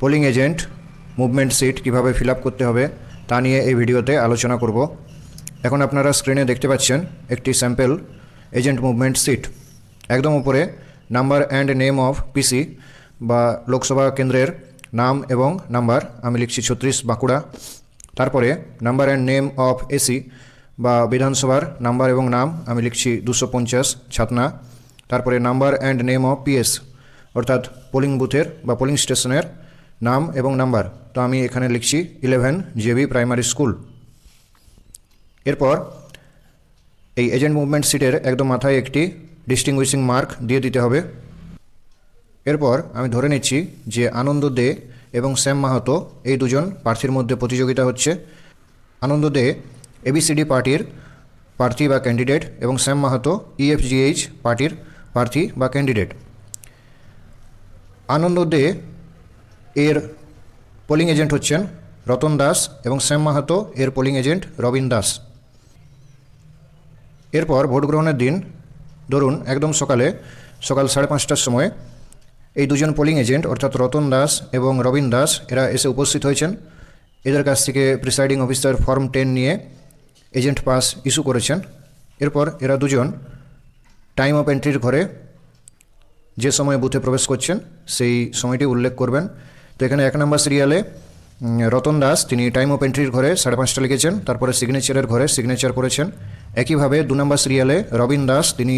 Polling agent movement seat কিভাবে fill up করতে হবে তা নিয়ে এই ভিডিওতে আলোচনা করব। এখন আপনারা স্ক্রিনে দেখতে পাচ্ছেন একটি স্যাম্পল এজেন্ট মুভমেন্ট সিট। একদম উপরে number and name of PC বা লোকসভা কেন্দ্রের নাম এবং নাম্বার, আমি লিখছি 36 বাঁকুড়া। তারপরে number and name of AC বা বিধানসভার নাম্বার এবং নাম, আমি লিখছি 250 ছাতনা। তারপরে number and name of PS অর্থাৎ পোলিং বুথের বা পোলিং স্টেশনের নাম এবং নাম্বার, তো আমি এখানে লিখছি 11 জেবি প্রাইমারি স্কুল। এরপর এই এজেন্ট মুভমেন্ট সিটের একদম মাথায় একটি ডিস্টিংগুইশিং মার্ক দিয়ে দিতে হবে। এরপর আমি ধরে নিচ্ছি যে আনন্দ দে এবং শ্যাম মাহাতো এই দুজন প্রার্থীর মধ্যে প্রতিযোগিতা হচ্ছে। আনন্দ দে এবিসিডি পার্টির প্রার্থী বা ক্যান্ডিডেট এবং শ্যাম মাহাতো ইএফজিএইচ পার্টির প্রার্থী বা ক্যান্ডিডেট। আনন্দ দে এর পোলিং এজেন্ট হচ্ছেন রতন দাস এবং শ্যাম মাহাতো এর পোলিং এজেন্ট রবিন দাস। এরপর ভোট গ্রহণের দিন ধরুন একদম সকাল 5:30টার সময় এই দুজন পোলিং এজেন্ট অর্থাৎ রতন দাস এবং রবিন দাস এরা এসে উপস্থিত হয়েছেন। এদের কাছ থেকে প্রিসাইডিং অফিসার ফর্ম 10 নিয়ে এজেন্ট পাস ইস্যু করেছেন। এরপর এরা দুজন টাইম অফ এন্ট্রির ঘরে যে সময় বুথে প্রবেশ করছেন সেই সময়টি উল্লেখ করবেন। তো এখানে 1 নম্বর সিরিয়ালে রতন দাস তিনি টাইম অফ এন্ট্রির ঘরে 5:30 লিখেছেন, তারপরে সিগনেচারের ঘরে সিগনেচার করেছেন। একইভাবে 2 নম্বর সিরিয়ালে রবিন দাস তিনি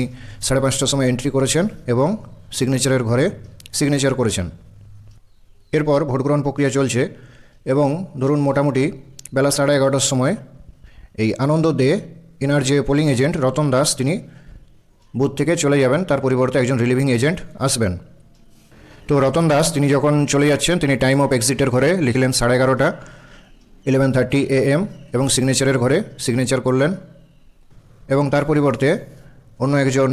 5:30টার সময় এন্ট্রি করেছেন এবং সিগনেচারের ঘরে সিগনেচার করেছেন। এরপর ভোটগ্রহণ প্রক্রিয়া চলছে এবং ধরুন মোটামুটি বেলা 11:30টার সময় এই আনন্দ দে এনার যে পোলিং এজেন্ট রতন দাস তিনি বুথ থেকে চলে যাবেন, তার পরিবর্তে একজন রিলিভিং এজেন্ট আসবেন। তো রতন দাস তিনি যখন চলে যাচ্ছেন তিনি টাইম অফ এক্সিটের ঘরে লিখলেন 11:30 11:30 AM এবং সিগনেচারের ঘরে সিগনেচার করলেন এবং তার পরিবর্তে অন্য একজন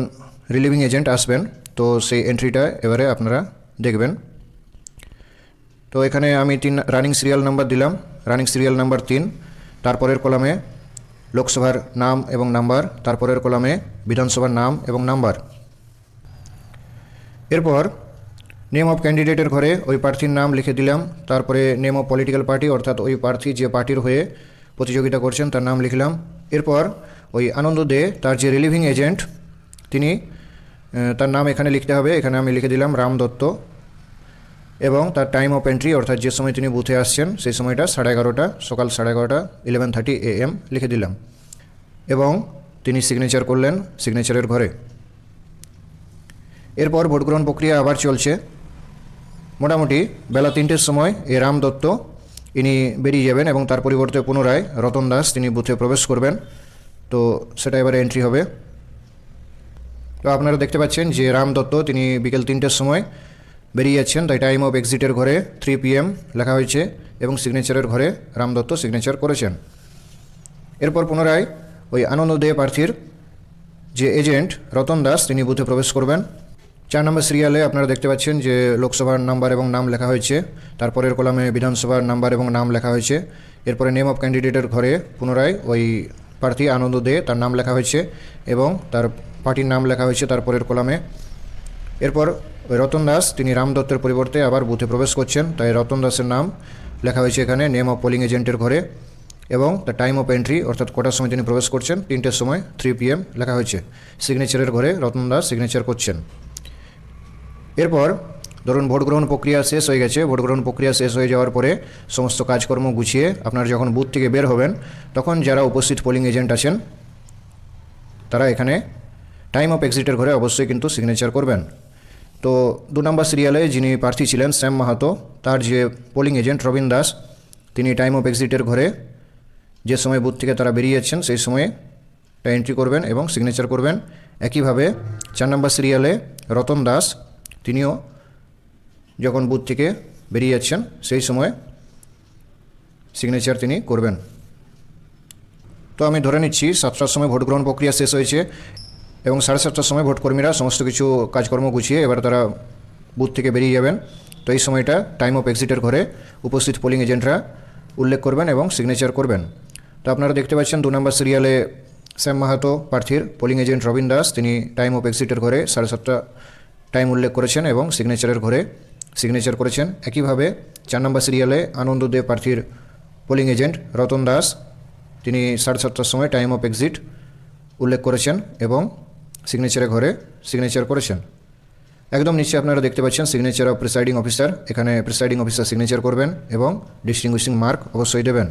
রিলিভিং এজেন্ট আসবেন। তো সেই এন্ট্রিটা এবারে আপনারা দেখবেন। তো এখানে আমি 3 রানিং সিরিয়াল নাম্বার দিলাম, রানিং সিরিয়াল নাম্বার 3, তারপরের কলামে লোকসভার নাম এবং নাম্বার, তারপরের কলামে বিধানসভার নাম এবং নাম্বার। এরপর নেম অফ ক্যান্ডিডেটের ঘরে ওই প্রার্থীর নাম লিখে দিলাম, তারপরে নেম অফ পলিটিক্যাল পার্টি অর্থাৎ ওই প্রার্থী যে পার্টির হয়ে প্রতিযোগিতা করছেন তার নাম লিখলাম। এরপর ওই আনন্দ দে তার যে রিলিভিং এজেন্ট তিনি তার নাম এখানে লিখতে হবে, এখানে আমি লিখে দিলাম রাম দত্ত এবং তার টাইম অফ এন্ট্রি অর্থাৎ যে সময় তিনি বুথে আসছেন সেই সময়টা 11:30 সকাল 11:30 11:30 AM লিখে দিলাম এবং তিনি সিগনেচার করলেন সিগনেচারের ঘরে। এরপর ভোটগ্রহণ প্রক্রিয়া আবার চলছে। মোটামুটি বেলা 3টের সময় এ রাম দত্ত ইনি বেরিয়ে যাবেন এবং তার পরিবর্তে পুনরায় রতন দাস তিনি বুথে প্রবেশ করবেন। তো সেটা এবারে এন্ট্রি হবে। তো আপনারা দেখতে পাচ্ছেন যে রাম দত্ত তিনি বিকেল 3টের সময় বেরিয়ে যাচ্ছেন, তাই টাইম অফ এক্সিটের ঘরে 3 PM লেখা হয়েছে এবং সিগনেচারের ঘরে রাম দত্ত সিগনেচার করেছেন। এরপর পুনরায় ওই আনন্দ দে প্রার্থীর যে এজেন্ট রতন দাস তিনি বুথে প্রবেশ করবেন। 4 নম্বর সিরিয়ালে আপনারা দেখতে পাচ্ছেন যে লোকসভার নাম্বার এবং নাম লেখা হয়েছে, তারপরের কলামে বিধানসভার নাম্বার এবং নাম লেখা হয়েছে। এরপরে নেম অফ ক্যান্ডিডেটের ঘরে পুনরায় ওই প্রার্থী আনন্দ দে তার নাম লেখা হয়েছে এবং তার পার্টির নাম লেখা হয়েছে তারপরের কলামে। এরপর ওই রতন দাস তিনি রাম দত্তের পরিবর্তে আবার বুথে প্রবেশ করছেন, তাই রতন দাসের নাম লেখা হয়েছে এখানে নেম অফ পোলিং এজেন্টের ঘরে এবং তার টাইম অফ এন্ট্রি অর্থাৎ কটার সময় তিনি প্রবেশ করছেন 3টের সময় 3 PM লেখা হয়েছে। সিগনেচারের ঘরে রতন দাস সিগনেচার করছেন। এরপর ধরুন ভোট গ্রহণ প্রক্রিয়া শেষ হয়ে গেছে। ভোট গ্রহণ প্রক্রিয়া শেষ হয়ে যাওয়ার পরে সমস্ত কাজকর্ম গুছিয়ে আপনারা যখন বুথ থেকে বের হবেন তখন যারা উপস্থিত পোলিং এজেন্ট আছেন তারা এখানে টাইম অফ এক্সিটের ঘরে অবশ্যই কিন্তু সিগনেচার করবেন। তো 2 নম্বর সিরিয়ালে যিনি প্রার্থী ছিলেন শ্যাম মাহাতো তার যে পোলিং এজেন্ট রবিন দাস তিনি টাইম অফ এক্সিটের ঘরে যে সময় বুথ থেকে তারা বেরিয়ে যাচ্ছেন সেই সময়ে এন্ট্রি করবেন এবং সিগনেচার করবেন। একইভাবে 4 নম্বর সিরিয়ালে রতন দাস তিনিও যখন বুথ থেকে বেরিয়ে যাচ্ছেন সেই সময় সিগনেচার তিনি করবেন। তো আমি ধরে নিচ্ছি 7টার সময় ভোট গ্রহণ প্রক্রিয়া শেষ হয়েছে এবং 7:30টার সময় ভোটকর্মীরা সমস্ত কিছু কাজকর্ম গুছিয়ে এবার তারা বুথ থেকে বেরিয়ে যাবেন। তো এই সময়টা টাইম অফ এক্সিটের ঘরে উপস্থিত পোলিং এজেন্টরা উল্লেখ করবেন এবং সিগনেচার করবেন। তো আপনারা দেখতে পাচ্ছেন 2 নম্বর সিরিয়ালে শ্যাম মাহাতো প্রার্থীর পোলিং এজেন্ট রবিন দাস তিনি টাইম অফ এক্সিটের ঘরে 7:30 টাইম উল্লেখ করেছেন এবং সিগনেচারের ঘরে সিগনেচার করেছেন। একইভাবে 4 নম্বর সিরিয়ালে আনন্দদেব প্রার্থীর পোলিং এজেন্ট রতন দাস তিনি 7:30টার সময় টাইম অফ এক্সিট উল্লেখ করেছেন এবং সিগনেচারের ঘরে সিগনেচার করেছেন। একদম নিচে আপনারা দেখতে পাচ্ছেন সিগনেচার অফ প্রিসাইডিং অফিসার। এখানে প্রিসাইডিং অফিসার সিগনেচার করবেন এবং ডিস্টিংগুইশিং মার্ক অবশ্যই দেবেন।